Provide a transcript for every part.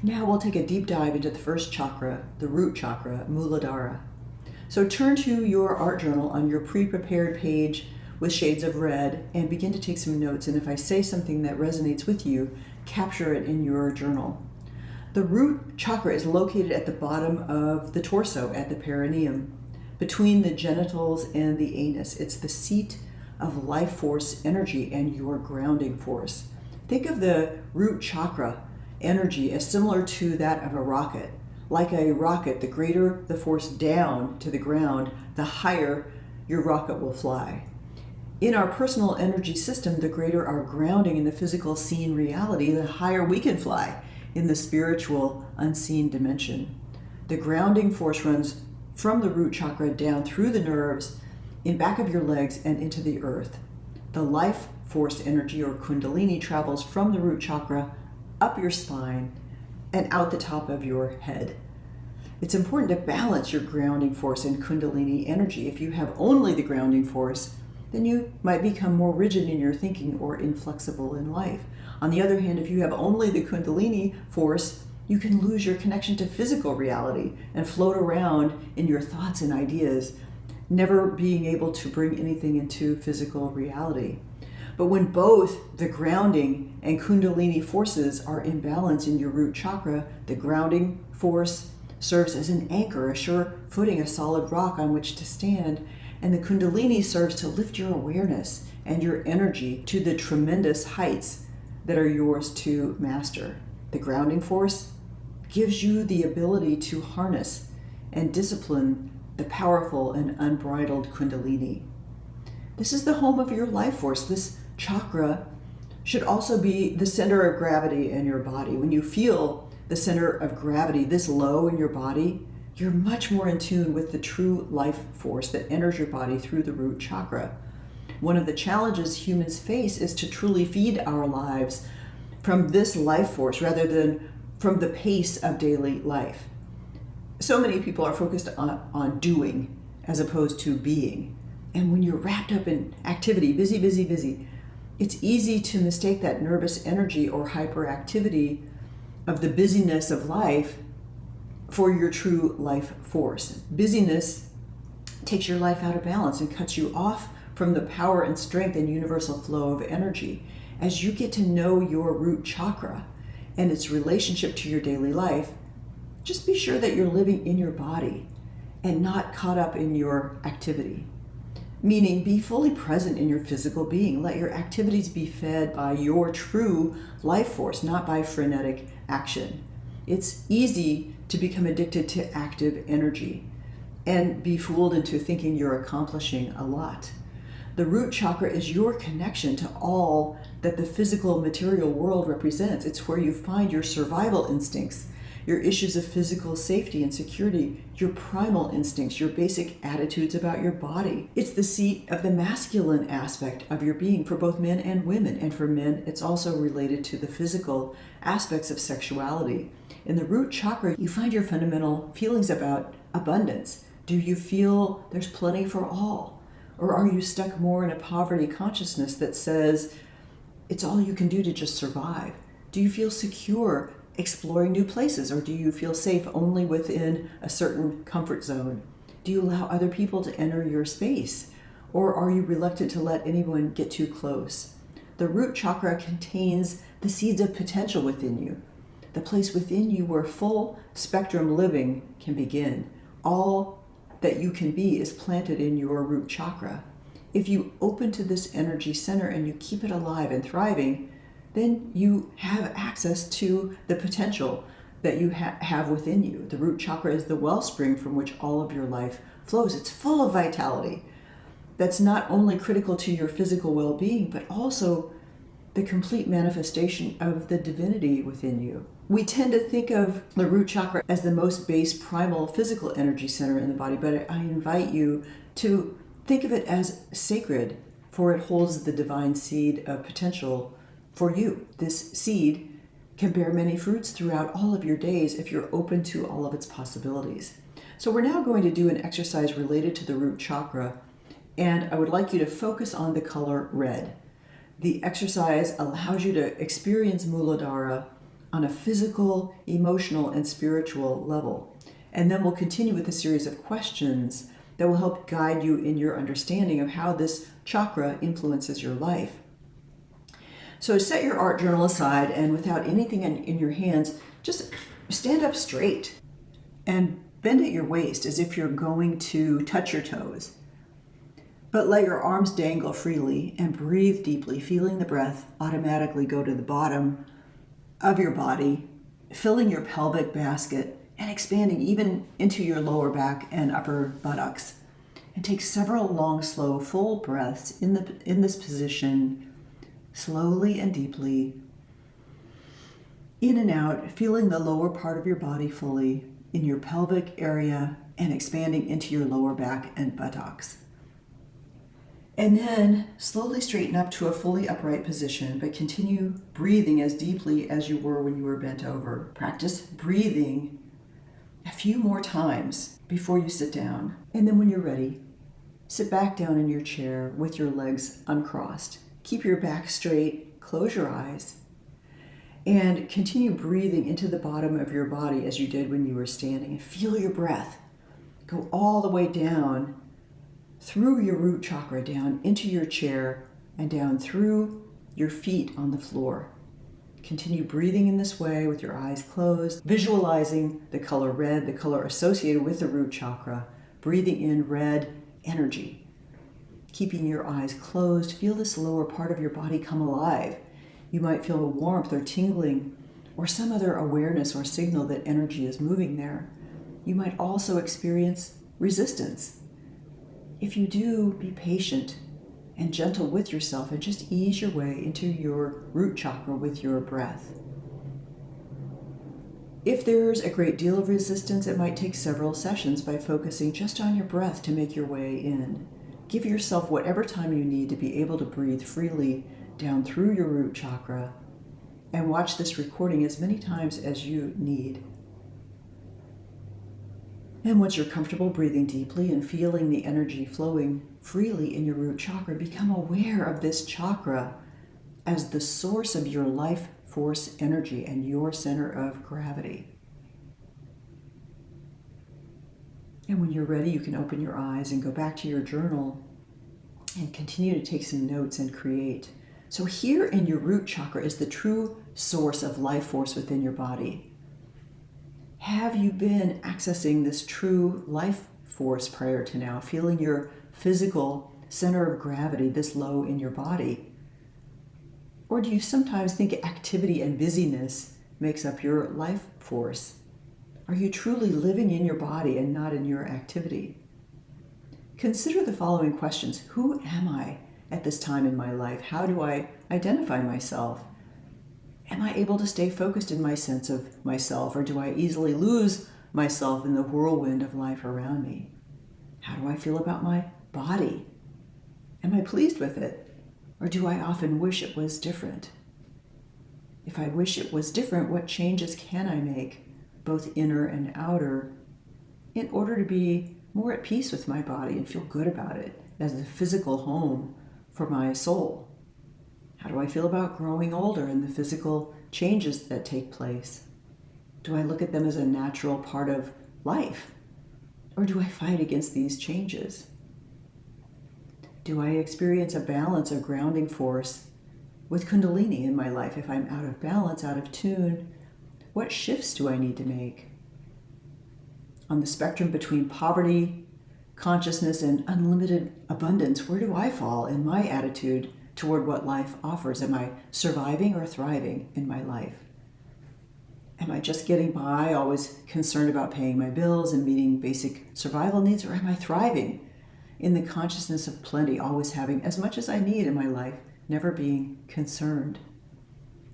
Now we'll take a deep dive into the first chakra, the root chakra, Muladhara. So turn to your art journal on your pre-prepared page with shades of red and begin to take some notes. And if I say something that resonates with you, capture it in your journal. The root chakra is located at the bottom of the torso, at the perineum, between the genitals and the anus. It's the seat of life force energy and your grounding force. Think of the root chakra energy as similar to that of a rocket. Like a rocket, the greater the force down to the ground, the higher your rocket will fly. In our personal energy system, the greater our grounding in the physical seen reality, the higher we can fly in the spiritual unseen dimension. The grounding force runs from the root chakra down through the nerves, in back of your legs, and into the earth. The life force energy, or kundalini, travels from the root chakra up your spine and out the top of your head. It's important to balance your grounding force and kundalini energy. If you have only the grounding force, then you might become more rigid in your thinking or inflexible in life. On the other hand, if you have only the kundalini force, you can lose your connection to physical reality and float around in your thoughts and ideas, never being able to bring anything into physical reality. But when both the grounding and kundalini forces are in balance in your root chakra, the grounding force serves as an anchor, a sure footing, a solid rock on which to stand, and the kundalini serves to lift your awareness and your energy to the tremendous heights that are yours to master. The grounding force gives you the ability to harness and discipline the powerful and unbridled kundalini. This is the home of your life force. This chakra should also be the center of gravity in your body. When you feel the center of gravity this low in your body, you're much more in tune with the true life force that enters your body through the root chakra. One of the challenges humans face is to truly feed our lives from this life force rather than from the pace of daily life. So many people are focused on doing as opposed to being. And when you're wrapped up in activity, busy, it's easy to mistake that nervous energy or hyperactivity of the busyness of life for your true life force. Busyness takes your life out of balance and cuts you off from the power and strength and universal flow of energy. As you get to know your root chakra and its relationship to your daily life, just be sure that you're living in your body and not caught up in your activity. Meaning, be fully present in your physical being. Let your activities be fed by your true life force, not by frenetic action. It's easy to become addicted to active energy and be fooled into thinking you're accomplishing a lot. The root chakra is your connection to all that the physical material world represents. It's where you find your survival instincts, your issues of physical safety and security, your primal instincts, your basic attitudes about your body. It's the seat of the masculine aspect of your being for both men and women. And for men, it's also related to the physical aspects of sexuality. In the root chakra, you find your fundamental feelings about abundance. Do you feel there's plenty for all? Or are you stuck more in a poverty consciousness that says it's all you can do to just survive? Do you feel secure exploring new places, or do you feel safe only within a certain comfort zone? Do you allow other people to enter your space, or are you reluctant to let anyone get too close? The root chakra contains the seeds of potential within you, the place within you where full spectrum living can begin. All that you can be is planted in your root chakra. If you open to this energy center and you keep it alive and thriving, then you have access to the potential that you have within you. The root chakra is the wellspring from which all of your life flows. It's full of vitality that's not only critical to your physical well-being, but also the complete manifestation of the divinity within you. We tend to think of the root chakra as the most base primal physical energy center in the body, but I invite you to think of it as sacred, for it holds the divine seed of potential for you. This seed can bear many fruits throughout all of your days if you're open to all of its possibilities. So we're now going to do an exercise related to the root chakra, and I would like you to focus on the color red. The exercise allows you to experience Muladhara on a physical, emotional, and spiritual level. And then we'll continue with a series of questions that will help guide you in your understanding of how this chakra influences your life. So set your art journal aside, and without anything in your hands, just stand up straight and bend at your waist as if you're going to touch your toes. But let your arms dangle freely and breathe deeply, feeling the breath automatically go to the bottom of your body, filling your pelvic basket and expanding even into your lower back and upper buttocks. And take several long, slow, full breaths in this position, slowly and deeply, in and out, feeling the lower part of your body fully in your pelvic area and expanding into your lower back and buttocks. And then slowly straighten up to a fully upright position, but continue breathing as deeply as you were when you were bent over. Practice breathing a few more times before you sit down. And then when you're ready, sit back down in your chair with your legs uncrossed. Keep your back straight, close your eyes, and continue breathing into the bottom of your body as you did when you were standing. And feel your breath go all the way down through your root chakra, down into your chair, and down through your feet on the floor. Continue breathing in this way with your eyes closed, visualizing the color red, the color associated with the root chakra, breathing in red energy. Keeping your eyes closed, feel this lower part of your body come alive. You might feel a warmth or tingling or some other awareness or signal that energy is moving there. You might also experience resistance. If you do, be patient and gentle with yourself and just ease your way into your root chakra with your breath. If there's a great deal of resistance, it might take several sessions by focusing just on your breath to make your way in. Give yourself whatever time you need to be able to breathe freely down through your root chakra, and watch this recording as many times as you need. And once you're comfortable breathing deeply and feeling the energy flowing freely in your root chakra, become aware of this chakra as the source of your life force energy and your center of gravity. And when you're ready, you can open your eyes and go back to your journal and continue to take some notes and create. So here in your root chakra is the true source of life force within your body. Have you been accessing this true life force prior to now, feeling your physical center of gravity this low in your body? Or do you sometimes think activity and busyness makes up your life force? Are you truly living in your body and not in your activity? Consider the following questions. Who am I at this time in my life? How do I identify myself? Am I able to stay focused in my sense of myself, or do I easily lose myself in the whirlwind of life around me? How do I feel about my body? Am I pleased with it, or do I often wish it was different? If I wish it was different, what changes can I make, both inner and outer, in order to be more at peace with my body and feel good about it as the physical home for my soul? How do I feel about growing older and the physical changes that take place? Do I look at them as a natural part of life? Or do I fight against these changes? Do I experience a balance, a grounding force with Kundalini in my life? If I'm out of balance, out of tune, what shifts do I need to make? On the spectrum between poverty, consciousness, and unlimited abundance, where do I fall in my attitude toward what life offers? Am I surviving or thriving in my life? Am I just getting by, always concerned about paying my bills and meeting basic survival needs? Or am I thriving in the consciousness of plenty, always having as much as I need in my life, never being concerned?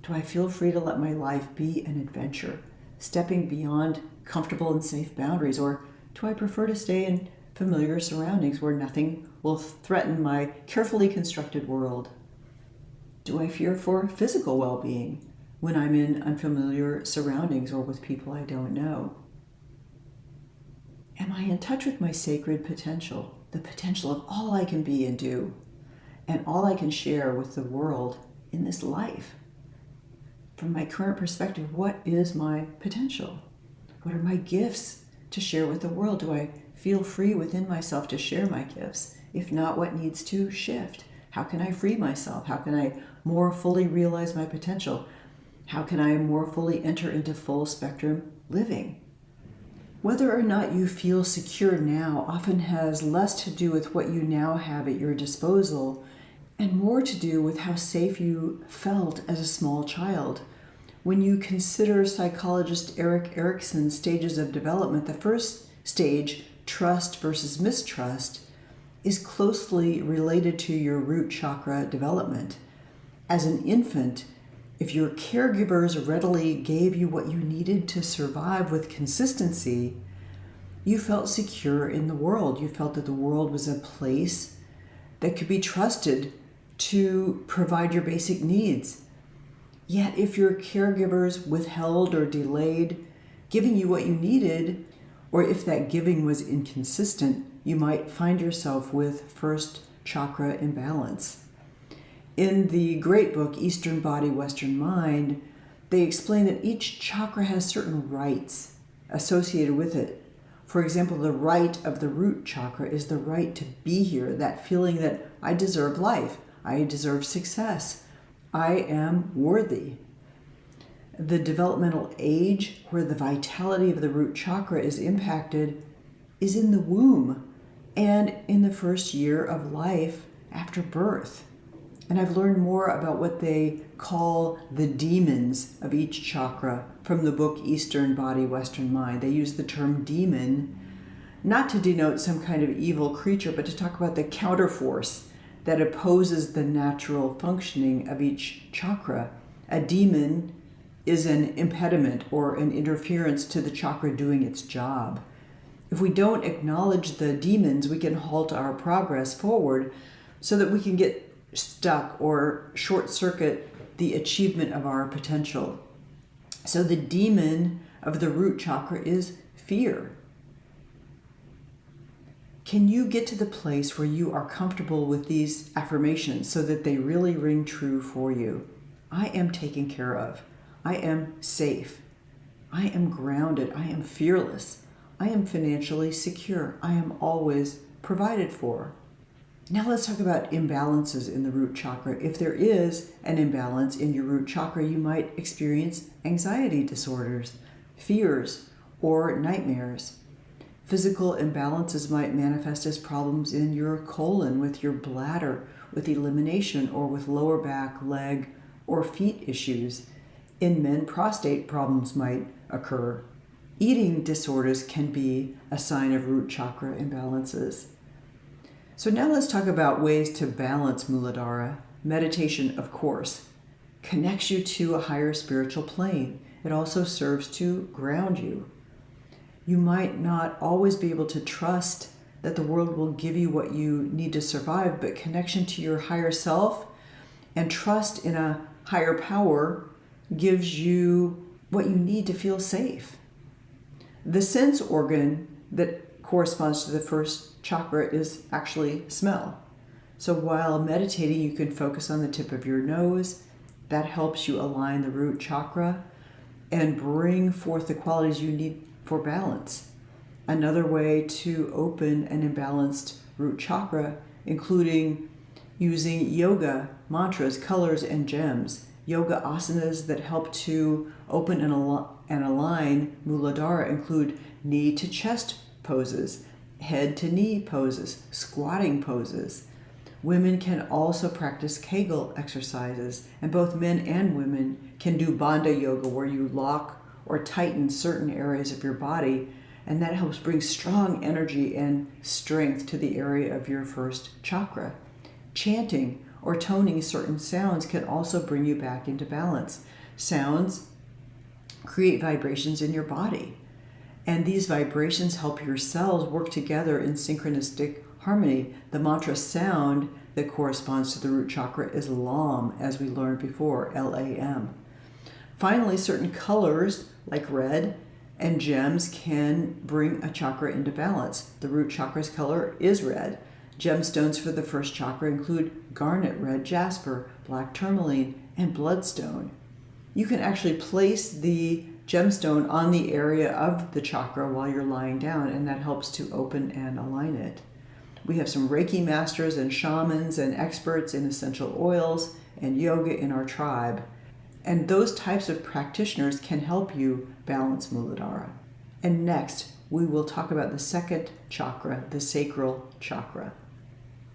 Do I feel free to let my life be an adventure, stepping beyond comfortable and safe boundaries? Or do I prefer to stay in familiar surroundings where nothing will threaten my carefully constructed world? Do I fear for physical well-being when I'm in unfamiliar surroundings or with people I don't know? Am I in touch with my sacred potential, the potential of all I can be and do, and all I can share with the world in this life? from my current perspective, what is my potential? What are my gifts to share with the world? Do I feel free within myself to share my gifts? If not, what needs to shift? How can I free myself? How can I more fully realize my potential? How can I more fully enter into full spectrum living? Whether or not you feel secure now often has less to do with what you now have at your disposal and more to do with how safe you felt as a small child. When you consider psychologist Erik Erikson's stages of development, the first stage, trust versus mistrust, is closely related to your root chakra development. As an infant, if your caregivers readily gave you what you needed to survive with consistency, you felt secure in the world. You felt that the world was a place that could be trusted to provide your basic needs. Yet if your caregivers withheld or delayed giving you what you needed, or if that giving was inconsistent, you might find yourself with first chakra imbalance. In the great book, Eastern Body, Western Mind, they explain that each chakra has certain rights associated with it. For example, the right of the root chakra is the right to be here, that feeling that I deserve life, I deserve success, I am worthy. The developmental age where the vitality of the root chakra is impacted is in the womb and in the first year of life after birth. And I've learned more about what they call the demons of each chakra from the book Eastern Body, Western Mind. They use the term demon not to denote some kind of evil creature, but to talk about the counterforce that opposes the natural functioning of each chakra. A demon is an impediment or an interference to the chakra doing its job. If we don't acknowledge the demons, we can halt our progress forward so that we can get stuck or short circuit the achievement of our potential. So the demon of the root chakra is fear. Can you get to the place where you are comfortable with these affirmations so that they really ring true for you? I am taken care of. I am safe. I am grounded. I am fearless. I am financially secure. I am always provided for. Now let's talk about imbalances in the root chakra. If there is an imbalance in your root chakra, you might experience anxiety disorders, fears, or nightmares. Physical imbalances might manifest as problems in your colon, with your bladder, with elimination, or with lower back, leg, or feet issues. In men, prostate problems might occur. Eating disorders can be a sign of root chakra imbalances. So now let's talk about ways to balance Muladhara. Meditation, of course, connects you to a higher spiritual plane. It also serves to ground you. You might not always be able to trust that the world will give you what you need to survive, but connection to your higher self and trust in a higher power gives you what you need to feel safe. The sense organ that corresponds to the first chakra is actually smell. So while meditating, you can focus on the tip of your nose. That helps you align the root chakra and bring forth the qualities you need for balance. Another way to open an imbalanced root chakra, including using yoga, mantras, colors, and gems. Yoga asanas that help to open and align Muladhara include knee to chest poses, head to knee poses, squatting poses. Women can also practice Kegel exercises, and both men and women can do Bandha yoga, where you lock or tighten certain areas of your body, and that helps bring strong energy and strength to the area of your first chakra. Chanting or toning certain sounds can also bring you back into balance. Sounds create vibrations in your body, and these vibrations help your cells work together in synchronistic harmony. The mantra sound that corresponds to the root chakra is LAM, as we learned before, L-A-M. Finally, certain colors like red and gems can bring a chakra into balance. The root chakra's color is red. Gemstones for the first chakra include garnet, red jasper, black tourmaline, and bloodstone. You can actually place the gemstone on the area of the chakra while you're lying down, and that helps to open and align it. We have some Reiki masters and shamans and experts in essential oils and yoga in our tribe. And those types of practitioners can help you balance Muladhara. And next, we will talk about the second chakra, the sacral chakra.